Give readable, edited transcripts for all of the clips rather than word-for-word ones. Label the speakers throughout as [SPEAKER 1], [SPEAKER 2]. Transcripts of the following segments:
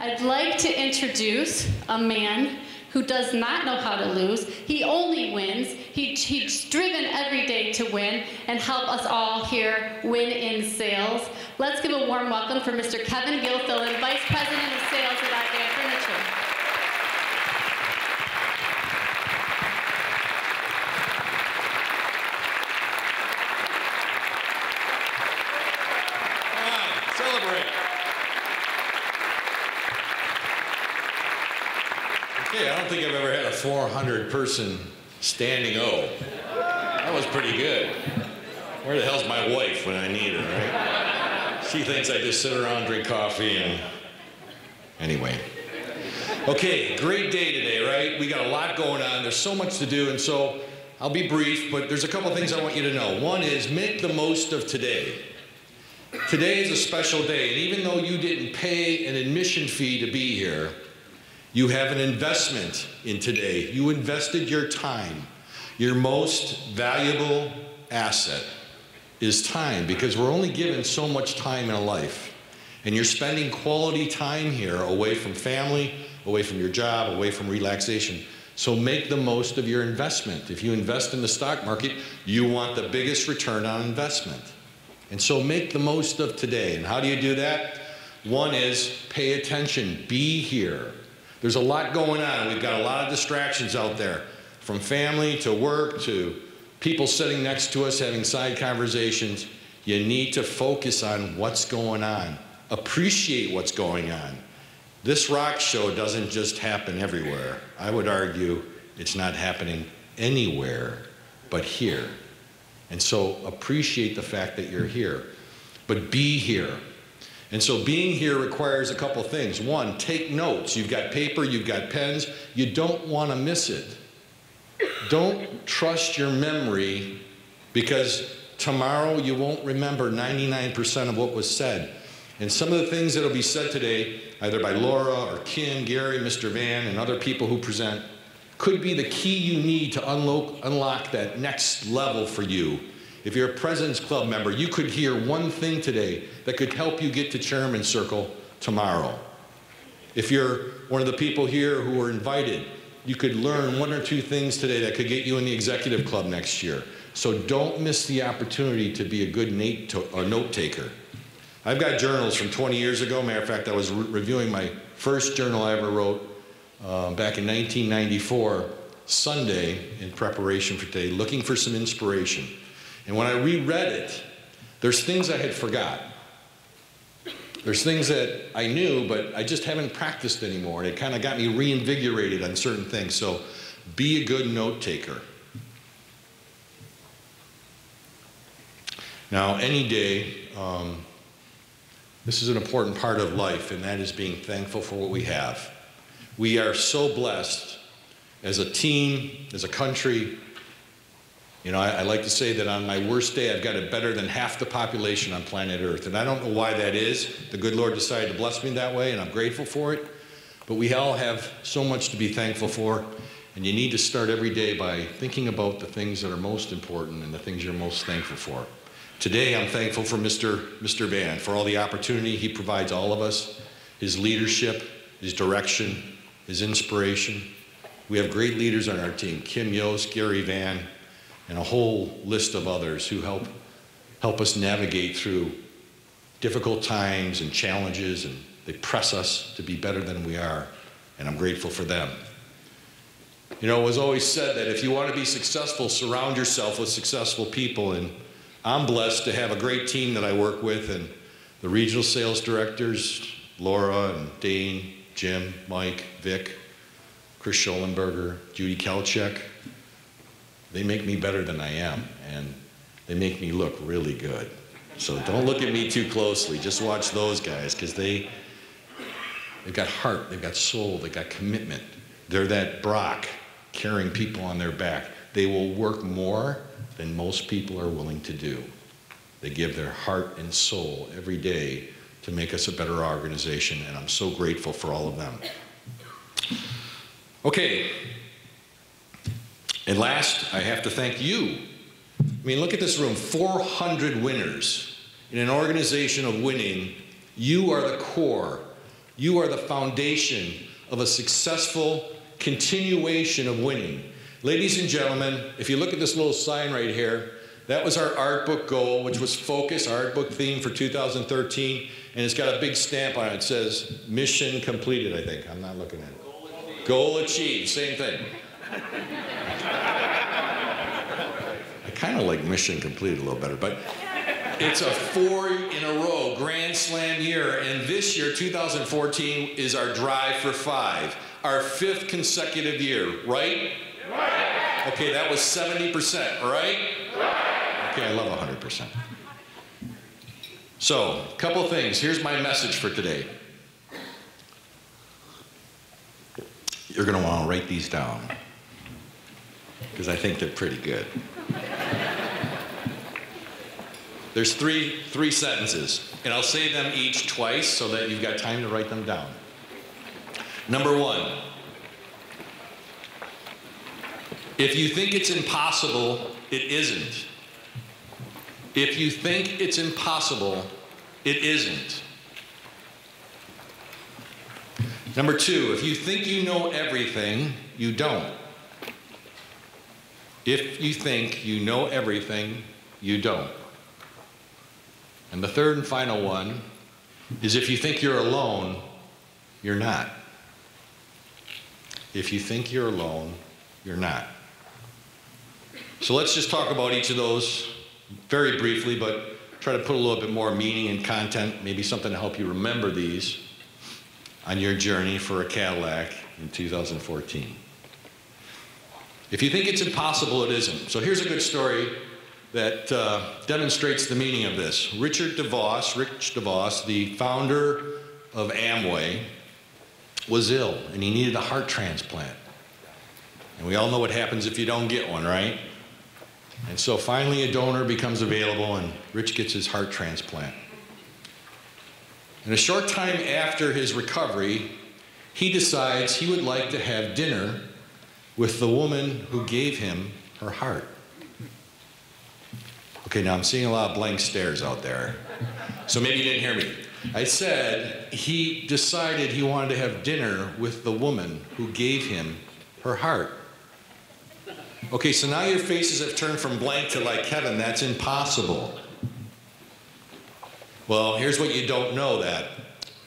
[SPEAKER 1] I'd like to introduce a man who does not know how to lose. He only wins. He's driven every day to win and help us all here win in sales. Let's give a warm welcome for Mr. Kevin Gilfillan, Vice President of Sales at Outdoor Furniture.
[SPEAKER 2] Okay, I don't think I've ever had a 400-person standing O. That was pretty good. Where the hell's my wife when I need her, right? She thinks I just sit around, drink coffee, and... Anyway. Okay, great day today, right? We got a lot going on. There's so much to do, and so I'll be brief, but there's a couple things I want you to know. One is make the most of today. Today is a special day, and even though you didn't pay an admission fee to be here, you have an investment in today. You invested your time. Your most valuable asset is time, because we're only given so much time in a life. And you're spending quality time here away from family, away from your job, away from relaxation. So make the most of your investment. If you invest in the stock market, you want the biggest return on investment. And so make the most of today. And how do you do that? One is pay attention, be here. There's a lot going on. We've got a lot of distractions out there, from family to work to people sitting next to us having side conversations. You need to focus on what's going on. Appreciate what's going on. This rock show doesn't just happen everywhere. I would argue it's not happening anywhere but here. And so appreciate the fact that you're here, but be here. And so being here requires a couple things. One, take notes. You've got paper, you've got pens. You don't want to miss it. Don't trust your memory, because tomorrow you won't remember 99% of what was said. And some of the things that will be said today, either by Laura or Kim, Gary, Mr. Van, and other people who present, could be the key you need to unlock that next level for you. If you're a President's Club member, you could hear one thing today that could help you get to Chairman's Circle tomorrow. If you're one of the people here who were invited, you could learn one or two things today that could get you in the Executive Club next year. So don't miss the opportunity to be a good note taker. I've got journals from 20 years ago. Matter of fact, I was reviewing my first journal I ever wrote back in 1994, Sunday, in preparation for today, looking for some inspiration. And when I reread it, there's things I had forgot. There's things that I knew, but I just haven't practiced anymore. And it kind of got me reinvigorated on certain things. So be a good note taker. Now, any day, this is an important part of life, and that is being thankful for what we have. We are so blessed as a team, as a country. You know, I like to say that on my worst day, I've got it better than half the population on planet Earth. And I don't know why that is. The good Lord decided to bless me that way, and I'm grateful for it. But we all have so much to be thankful for. And you need to start every day by thinking about the things that are most important and the things you're most thankful for. Today, I'm thankful for Mr. Van, for all the opportunity he provides all of us, his leadership, his direction, his inspiration. We have great leaders on our team, Kim Yost, Gary Van, and a whole list of others who help us navigate through difficult times and challenges, and they press us to be better than we are, and I'm grateful for them. You know, it was always said that if you want to be successful, surround yourself with successful people, and I'm blessed to have a great team that I work with, and the regional sales directors, Laura and Dane, Jim, Mike, Vic, Chris Schollenberger, Judy Kelchek. They make me better than I am, and they make me look really good. So don't look at me too closely. Just watch those guys, because they've got heart, they've got soul, they've got commitment. They're that Brock carrying people on their back. They will work more than most people are willing to do. They give their heart and soul every day to make us a better organization, and I'm so grateful for all of them. Okay. And last, I have to thank you. I mean, look at this room, 400 winners. In an organization of winning, you are the core. You are the foundation of a successful continuation of winning. Ladies and gentlemen, if you look at this little sign right here, that was our art book goal, which was focus, our art book theme for 2013, and it's got a big stamp on it. It says mission completed, I think. I'm not looking at it. Goal achieved, same thing. I kind of like mission completed a little better, but it's a 4 in a row Grand Slam year, and this year, 2014, is our drive for 5, our 5th consecutive year, right? Right. Okay, that was 70%, right? Right. Okay, I love 100%. So, a couple things. Here's my message for today. You're going to want to write these down, because I think they're pretty good. There's three sentences, and I'll say them each twice so that you've got time to write them down. Number 1, if you think it's impossible, it isn't. If you think it's impossible, it isn't. Number 2, if you think you know everything, you don't. If you think you know everything, you don't. And the third and final one is if you think you're alone, you're not. If you think you're alone, you're not. So let's just talk about each of those very briefly, but try to put a little bit more meaning and content, maybe something to help you remember these on your journey for a Cadillac in 2014. If you think it's impossible, it isn't. So here's a good story that demonstrates the meaning of this. Rich DeVos, the founder of Amway, was ill, and he needed a heart transplant. And we all know what happens if you don't get one, right? And so finally a donor becomes available, and Rich gets his heart transplant. And a short time after his recovery, he decides he would like to have dinner with the woman who gave him her heart. Okay, now I'm seeing a lot of blank stares out there. So maybe you didn't hear me. I said he decided he wanted to have dinner with the woman who gave him her heart. Okay, so now your faces have turned from blank to like, Kevin, that's impossible. Well, here's what you don't know, that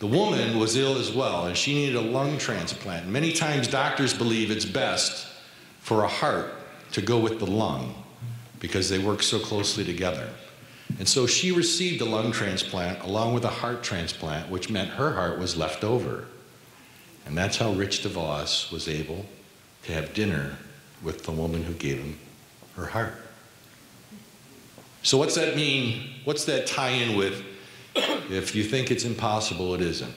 [SPEAKER 2] the woman was ill as well, and she needed a lung transplant. Many times doctors believe it's best for a heart to go with the lung because they work so closely together. And so she received a lung transplant along with a heart transplant, which meant her heart was left over. And that's how Rich DeVos was able to have dinner with the woman who gave him her heart. So what's that mean? What's that tie in with, if you think it's impossible, it isn't?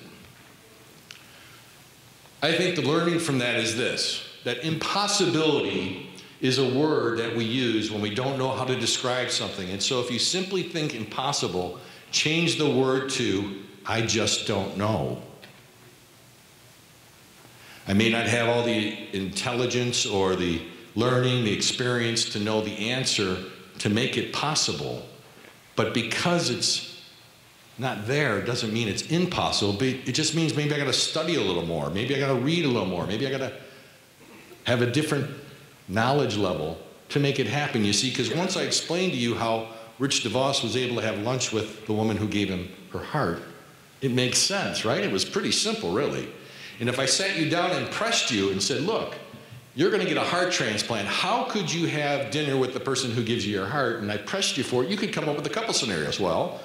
[SPEAKER 2] I think the learning from that is this, that impossibility is a word that we use when we don't know how to describe something. And so if you simply think impossible, change the word to, I just don't know. I may not have all the intelligence or the learning, the experience to know the answer to make it possible, but because it's not there doesn't mean it's impossible, but it just means maybe I gotta study a little more, maybe I gotta read a little more, maybe I gotta have a different knowledge level to make it happen, you see, because once I explained to you how Rich DeVos was able to have lunch with the woman who gave him her heart, it makes sense, right? It was pretty simple, really. And if I sat you down and pressed you and said, look, you're going to get a heart transplant. How could you have dinner with the person who gives you your heart? And I pressed you for it. You could come up with a couple scenarios. Well,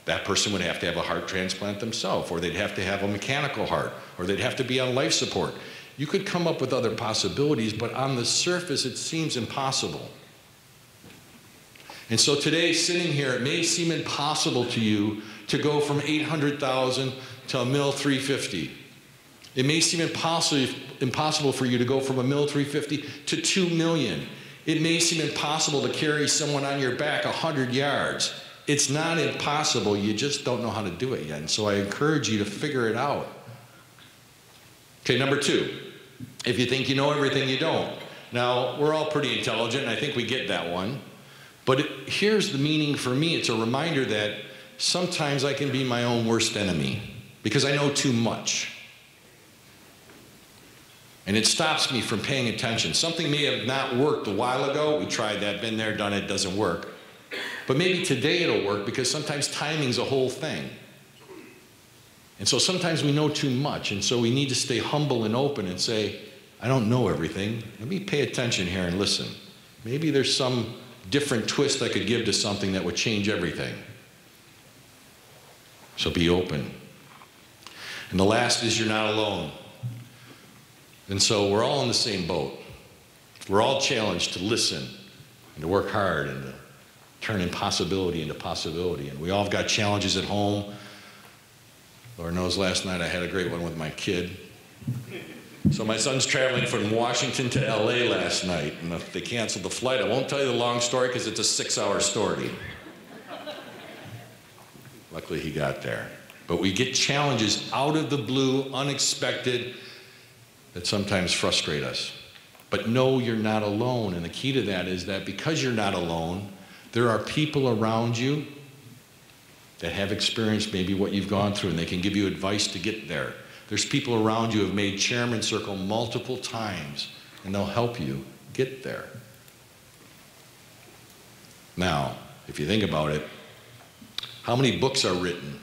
[SPEAKER 2] that person would have to have a heart transplant themselves, or they'd have to have a mechanical heart, or they'd have to be on life support. You could come up with other possibilities, but on the surface, it seems impossible. And so today, sitting here, it may seem impossible to you to go from 800,000 to $1,350,000. It may seem impossible for you to go from $1,350,000 to $2 million. It may seem impossible to carry someone on your back 100 yards. It's not impossible, you just don't know how to do it yet. And so I encourage you to figure it out. Okay, number 2, if you think you know everything, you don't. Now, we're all pretty intelligent, and I think we get that one. But here's the meaning for me. It's a reminder that sometimes I can be my own worst enemy because I know too much. And it stops me from paying attention. Something may have not worked a while ago. We tried that, been there, done it, doesn't work. But maybe today it'll work, because sometimes timing's a whole thing. And so sometimes we know too much, and so we need to stay humble and open and say, I don't know everything. Let me pay attention here and listen. Maybe there's some different twist I could give to something that would change everything. So be open. And the last is, you're not alone. And so we're all in the same boat. We're all challenged to listen and to work hard and to turn impossibility into possibility. And we all have got challenges at home. Lord knows last night I had a great one with my kid. So my son's traveling from Washington to LA last night, and if they canceled the flight, I won't tell you the long story because it's a 6-hour story. Luckily he got there. But we get challenges out of the blue, unexpected, that sometimes frustrate us. But know you're not alone, and the key to that is that because you're not alone, there are people around you that have experienced maybe what you've gone through, and they can give you advice to get there. There's people around you who have made Chairman's Circle multiple times, and they'll help you get there. Now, if you think about it, how many books are written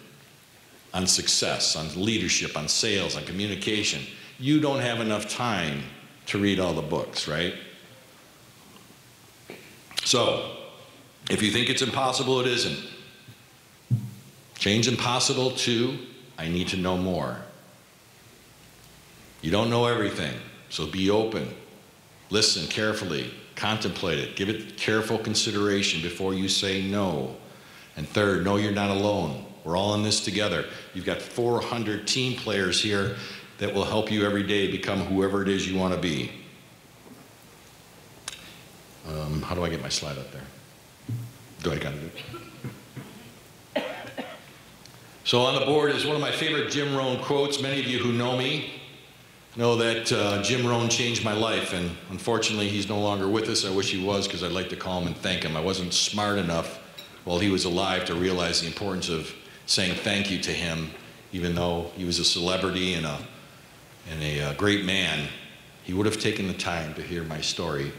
[SPEAKER 2] on success, on leadership, on sales, on communication? You don't have enough time to read all the books, right? So, if you think it's impossible, it isn't. Change impossible to, I need to know more. You don't know everything, so be open. Listen carefully, contemplate it, give it careful consideration before you say no. And third, know you're not alone. We're all in this together. You've got 400 team players here that will help you every day become whoever it is you want to be. How do I get my slide up there? Do I got to do it? So on the board is one of my favorite Jim Rohn quotes. Many of you who know me know that Jim Rohn changed my life, and unfortunately he's no longer with us. I wish he was, because I'd like to call him and thank him. I wasn't smart enough while he was alive to realize the importance of saying thank you to him, even though he was a celebrity and a great man. He would have taken the time to hear my story.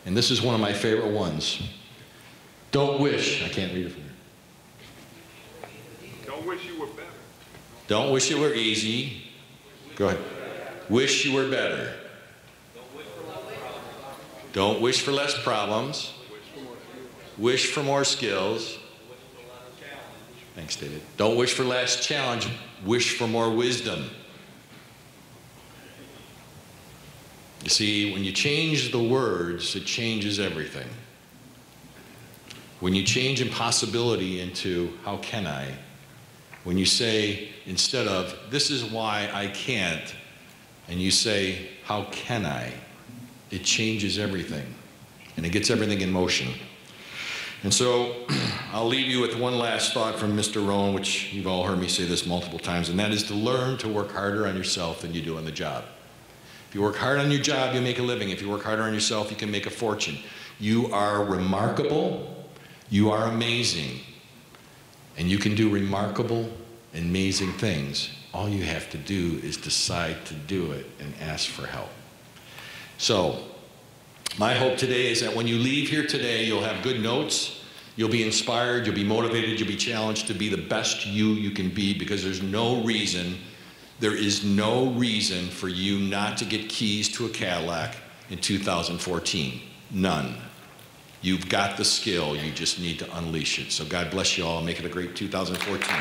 [SPEAKER 2] And this is one of my favorite ones. Don't wish, I can't read it from here.
[SPEAKER 3] Don't wish you were better.
[SPEAKER 2] Don't wish it were easy. Go ahead. Wish you were better. Don't wish for less problems. Wish for more skills. Thanks, David. Don't wish for less challenge. Wish for more wisdom. You see, when you change the words, it changes everything. When you change impossibility into how can I, when you say, instead of this is why I can't, and you say how can I, it changes everything, and it gets everything in motion. And so I'll leave you with one last thought from Mr. Rohn, which you've all heard me say this multiple times, and that is to learn to work harder on yourself than you do on the job. If you work hard on your job, you make a living. If you work harder on yourself, you can make a fortune. You are remarkable. You are amazing. And you can do remarkable, amazing things. All you have to do is decide to do it and ask for help. So, my hope today is that when you leave here today, you'll have good notes, you'll be inspired, you'll be motivated, you'll be challenged to be the best you can be, because there is no reason for you not to get keys to a Cadillac in 2014. None. You've got the skill, you just need to unleash it. So God bless you all, make it a great 2014.